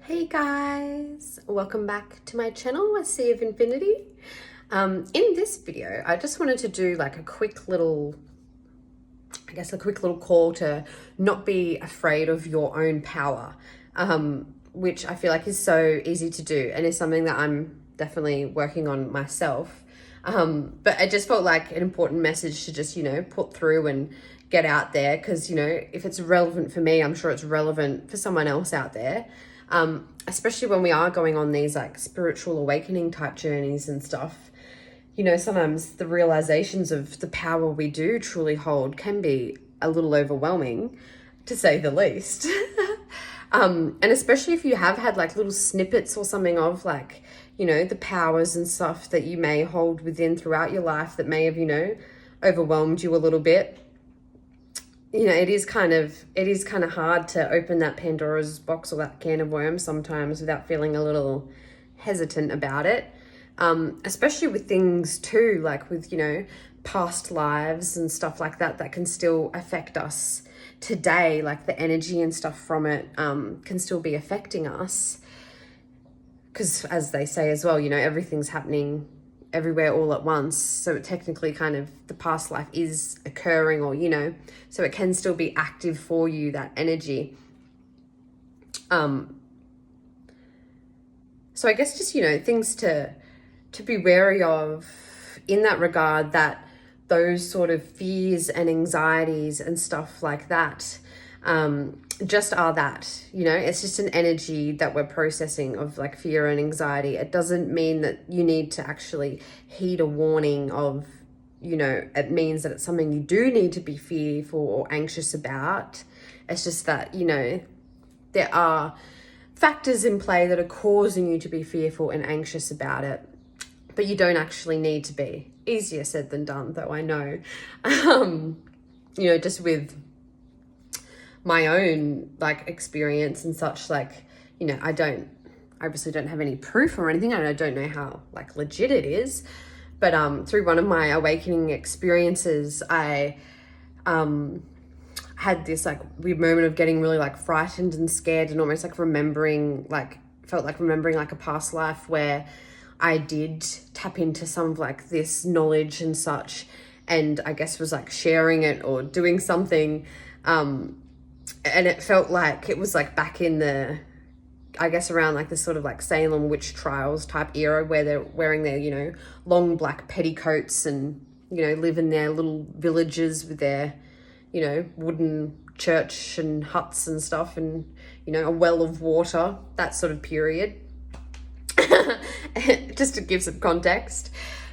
Hey guys, welcome back to my channel, A Sea of Infinity. In this video, I just wanted to do like a quick little call to not be afraid of your own power, which I feel like is so easy to do and is something that I'm definitely working on myself. But I just felt like an important message to just, put through and get out there because, if it's relevant for me, I'm sure it's relevant for someone else out there. Especially when we are going on these like spiritual awakening type journeys and stuff, sometimes the realizations of the power we do truly hold can be a little overwhelming, to say the least. And especially if you have had like little snippets or something of like, the powers and stuff that you may hold within throughout your life that may have, overwhelmed you a little bit. It is kind of hard to open that Pandora's box or that can of worms sometimes without feeling a little hesitant about it. Especially with things too, like with, past lives and stuff like that, that can still affect us today. Like the energy and stuff from it, can still be affecting us. Because as they say as well, everything's happening everywhere all at once, so technically kind of the past life is occurring, or so it can still be active for you, that energy. So I guess just things to be wary of in that regard, that those sort of fears and anxieties and stuff like that just are that, it's just an energy that we're processing of like fear and anxiety. It doesn't mean that you need to actually heed a warning of, it means that it's something you do need to be fearful or anxious about. It's just that, there are factors in play that are causing you to be fearful and anxious about it, but you don't actually need to be. Easier said than done, though, I know. Just with my own like experience and such, like, I obviously don't have any proof or anything, and I don't know how like legit it is, but through one of my awakening experiences, I had this like weird moment of getting really like frightened and scared, and almost like felt like remembering like a past life where I did tap into some of like this knowledge and such, and I guess was like sharing it or doing something, and it felt like it was like back in the, I guess around like this sort of like Salem witch trials type era, where they're wearing their, long black petticoats and, live in their little villages with their, wooden church and huts and stuff, and, a well of water, that sort of period. Just to give some context.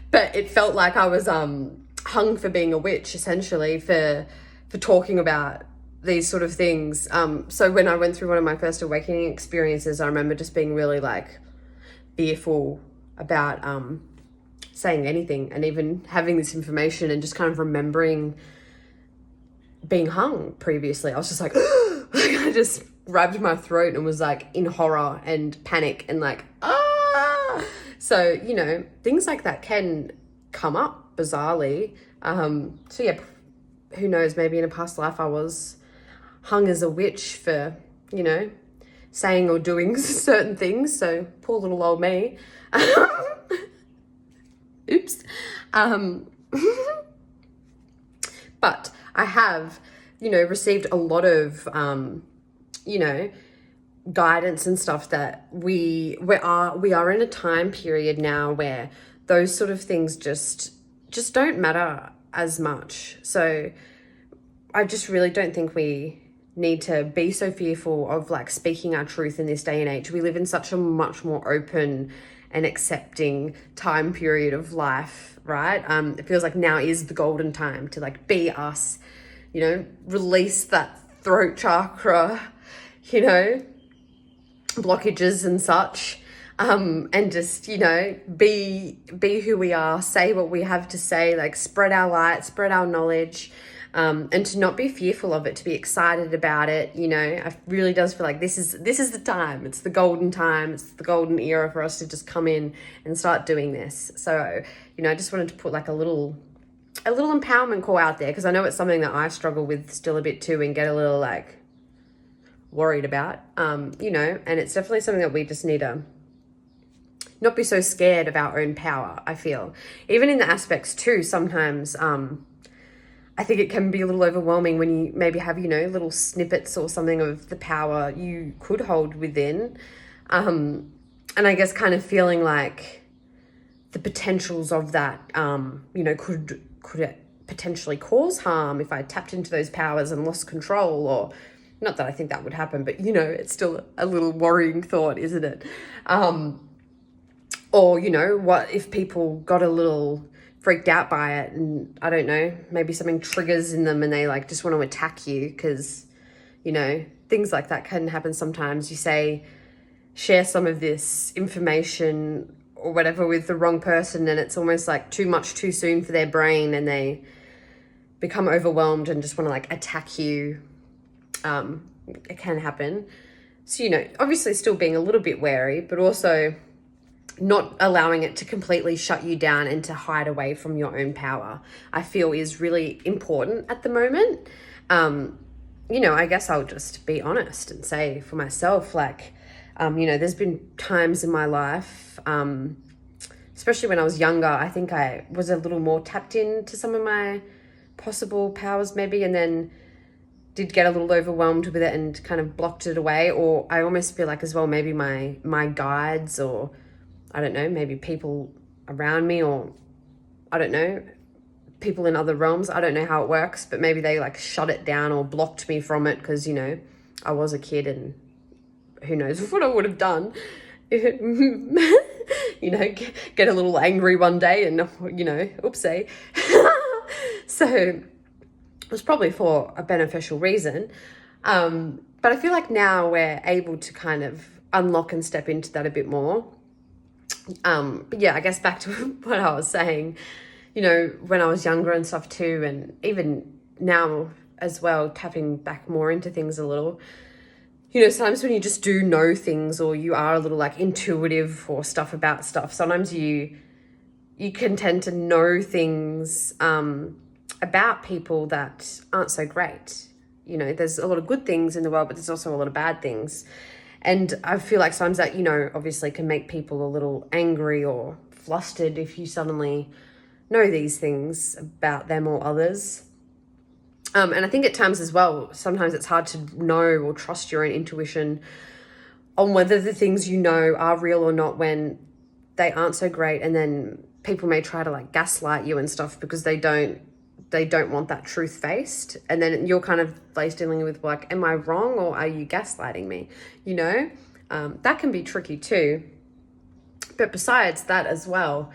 But it felt like I was hung for being a witch, essentially, for talking about these sort of things. So when I went through one of my first awakening experiences, I remember just being really like fearful about saying anything, and even having this information, and just kind of remembering being hung previously. I was just like, I just grabbed my throat and was like in horror and panic and like, ah. So, things like that can come up bizarrely. So yeah, who knows, maybe in a past life I was hung as a witch for, saying or doing certain things. So poor little old me. Oops. But I have, received a lot of, guidance and stuff that we are in a time period now where those sort of things just don't matter as much. So I just really don't think we need to be so fearful of like speaking our truth in this day and age. We live in such a much more open and accepting time period of life, right? It feels like now is the golden time to like be us, release that throat chakra, blockages and such, and just, be who we are, say what we have to say, like spread our light, spread our knowledge, and to not be fearful of it, to be excited about it. It really does feel like this is the time. It's the golden time. It's the golden era for us to just come in and start doing this. So, I just wanted to put like a little empowerment call out there, because I know it's something that I struggle with still a bit too, and get a little like worried about, you know, and it's definitely something that we just need to not be so scared of our own power, I feel. Even in the aspects too, sometimes I think it can be a little overwhelming when you maybe have, you know, little snippets or something of the power you could hold within. And I guess kind of feeling like the potentials of that, you know, could it potentially cause harm if I tapped into those powers and lost control, or not that I think that would happen, but, you know, it's still a little worrying thought, isn't it? Or, you know, what if people got a little freaked out by it and, I don't know, maybe something triggers in them and they like just want to attack you because, you know, things like that can happen sometimes. You say, share some of this information or whatever with the wrong person and it's almost like too much too soon for their brain and they become overwhelmed and just want to like attack you. It can happen. So, you know, obviously still being a little bit wary, but also not allowing it to completely shut you down and to hide away from your own power, I feel is really important at the moment. You know, I guess I'll just be honest and say for myself, like, you know, there's been times in my life, especially when I was younger, I think I was a little more tapped into some of my possible powers maybe, and then did get a little overwhelmed with it and kind of blocked it away. Or I almost feel like as well, maybe my guides, or I don't know, maybe people around me, or I don't know, people in other realms. I don't know how it works, but maybe they like shut it down or blocked me from it because, you know, I was a kid and who knows what I would have done. You know, get a little angry one day and, you know, oopsie. So it was probably for a beneficial reason. But I feel like now we're able to kind of unlock and step into that a bit more. But yeah, I guess back to what I was saying, you know, when I was younger and stuff too, and even now as well, tapping back more into things a little, you know, sometimes when you just do know things or you are a little like intuitive or stuff about stuff, sometimes you can tend to know things about people that aren't so great. You know, there's a lot of good things in the world, but there's also a lot of bad things. And I feel like sometimes that, you know, obviously can make people a little angry or flustered if you suddenly know these things about them or others. And I think at times as well, sometimes it's hard to know or trust your own intuition on whether the things you know are real or not when they aren't so great. And then people may try to like gaslight you and stuff because they don't want that truth faced. And then you're kind of like dealing with like, am I wrong or are you gaslighting me? You know, that can be tricky too. But besides that as well,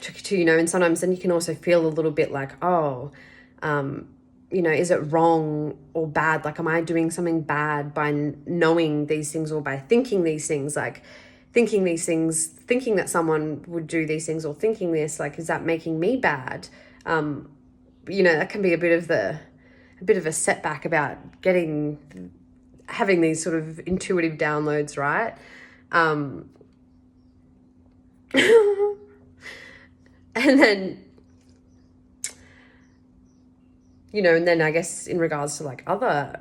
tricky too, you know, and sometimes then you can also feel a little bit like, oh, you know, is it wrong or bad? Like, am I doing something bad by knowing these things or by thinking these things? Like, thinking these things, thinking that someone would do these things or thinking this, like, is that making me bad? You know, that can be a bit of a setback about having these sort of intuitive downloads, right? And then, you know, and then I guess in regards to like other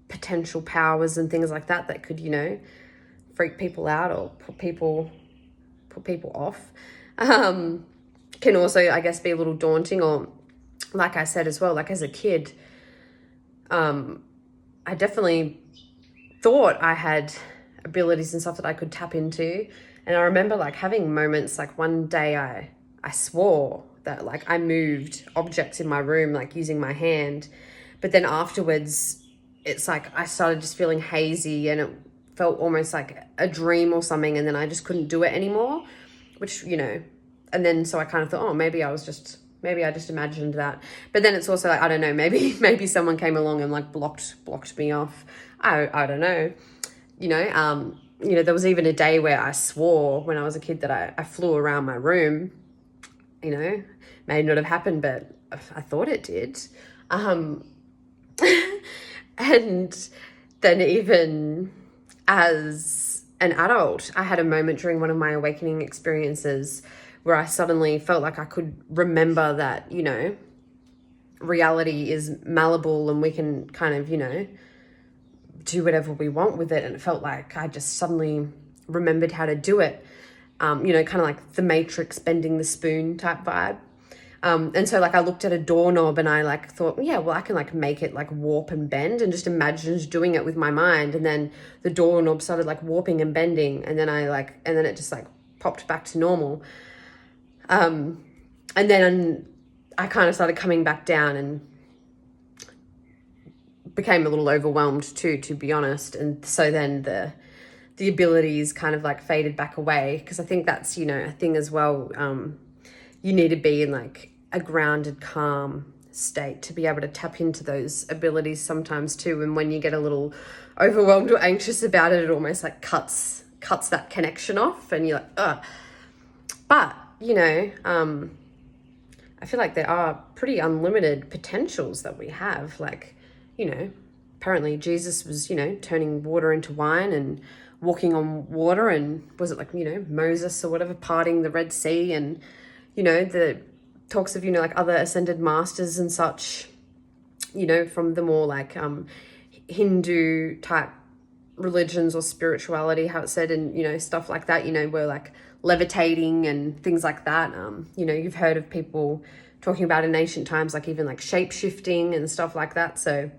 potential powers and things like that could, you know, freak people out or put people off, can also, I guess, be a little daunting. Or like I said as well, like as a kid, I definitely thought I had abilities and stuff that I could tap into. And I remember like having moments, like one day I swore that like I moved objects in my room, like using my hand. But then afterwards, it's like I started just feeling hazy and it felt almost like a dream or something. And then I just couldn't do it anymore, which, you know, and then so I kind of thought, oh, maybe I just imagined that. But then it's also like, I don't know, maybe someone came along and like blocked me off. I don't know, you know, there was even a day where I swore when I was a kid that I flew around my room. You know, may not have happened, but I thought it did. And then even as an adult, I had a moment during one of my awakening experiences where I suddenly felt like I could remember that, you know, reality is malleable and we can kind of, you know, do whatever we want with it. And it felt like I just suddenly remembered how to do it. You know, kind of like the Matrix bending the spoon type vibe. And so like I looked at a doorknob and I like thought, yeah, well, I can like make it like warp and bend, and just imagined doing it with my mind. And then the doorknob started like warping and bending, and then it just like popped back to normal. And then I kind of started coming back down and became a little overwhelmed too, to be honest. And so then the abilities kind of like faded back away, because I think that's, you know, a thing as well. You need to be in like a grounded, calm state to be able to tap into those abilities sometimes too. And when you get a little overwhelmed or anxious about it, it almost like cuts that connection off, and you're like, ugh. But, you know, I feel like there are pretty unlimited potentials that we have. Like, you know, apparently Jesus was, you know, turning water into wine and walking on water, and was it like, you know, Moses or whatever parting the Red Sea, and, you know, the talks of, you know, like other ascended masters and such, you know, from the more like Hindu type religions or spirituality, how it's said, and, you know, stuff like that, you know, where like levitating and things like that. You know, you've heard of people talking about in ancient times, like even like shape shifting and stuff like that. So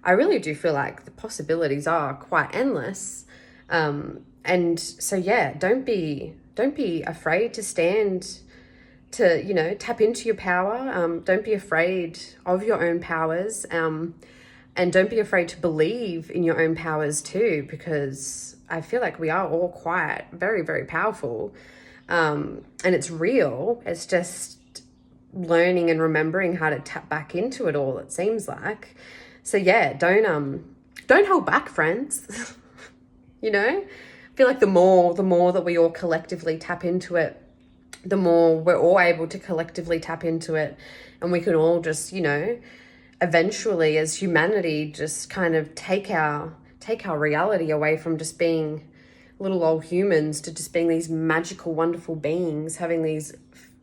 I really do feel like the possibilities are quite endless. And so, yeah, don't be afraid to stand, to, you know, tap into your power. Don't be afraid of your own powers. And don't be afraid to believe in your own powers too, because I feel like we are all quite very, very powerful. And it's real. It's just learning and remembering how to tap back into it all, it seems like. So yeah, don't hold back, friends. You know, I feel like the more that we all collectively tap into it, the more we're all able to collectively tap into it, and we can all just, you know, eventually as humanity just kind of take our reality away from just being little old humans to just being these magical, wonderful beings, having these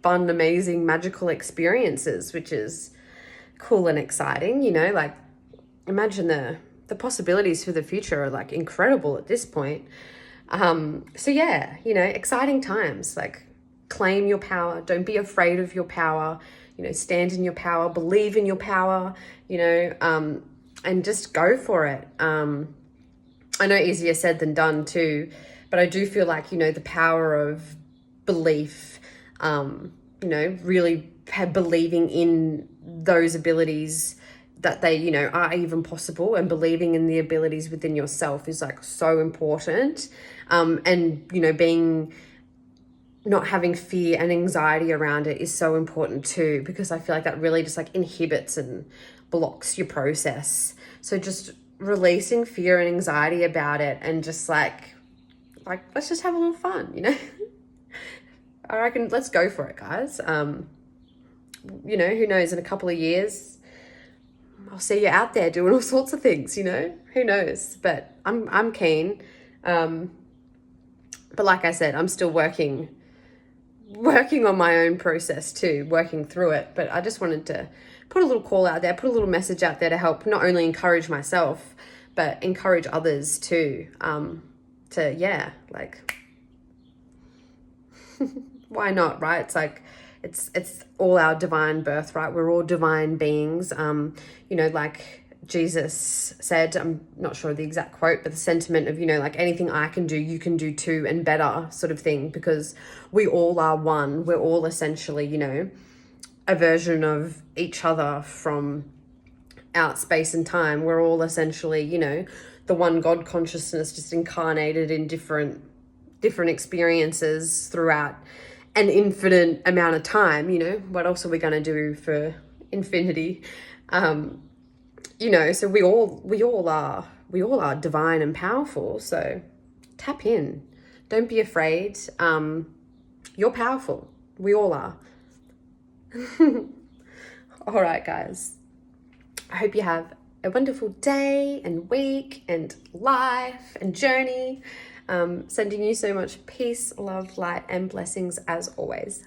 fun, amazing, magical experiences, which is cool and exciting. You know, like imagine the possibilities for the future are like incredible at this point. So yeah, you know, exciting times. Like, claim your power. Don't be afraid of your power. You know, stand in your power, believe in your power, you know, and just go for it. I know easier said than done too, but I do feel like, you know, the power of belief, you know, really believing in those abilities, that they, you know, are even possible, and believing in the abilities within yourself is like so important. And, you know, not having fear and anxiety around it is so important too, because I feel like that really just like inhibits and blocks your process. So just releasing fear and anxiety about it, and just like let's just have a little fun, you know. I reckon let's go for it, guys. You know, who knows, in a couple of years I'll see you out there doing all sorts of things, you know, who knows, but I'm keen. But like I said, I'm still working on my own process too, working through it. But I just wanted to put a little call out there, put a little message out there to help not only encourage myself, but encourage others too. To, yeah, like, why not, right? It's like, it's all our divine birthright. We're all divine beings. You know, like Jesus said, I'm not sure of the exact quote, but the sentiment of, you know, like anything I can do, you can do too, and better, sort of thing, because we all are one. We're all essentially, you know, a version of each other from out space and time. We're all essentially, you know, the one God consciousness, just incarnated in different experiences throughout an infinite amount of time. You know, what else are we going to do for infinity? You know, so we all are divine and powerful. So tap in. Don't be afraid. You're powerful. We all are. All right, guys. I hope you have a wonderful day and week and life and journey. Sending you so much peace, love, light, and blessings as always.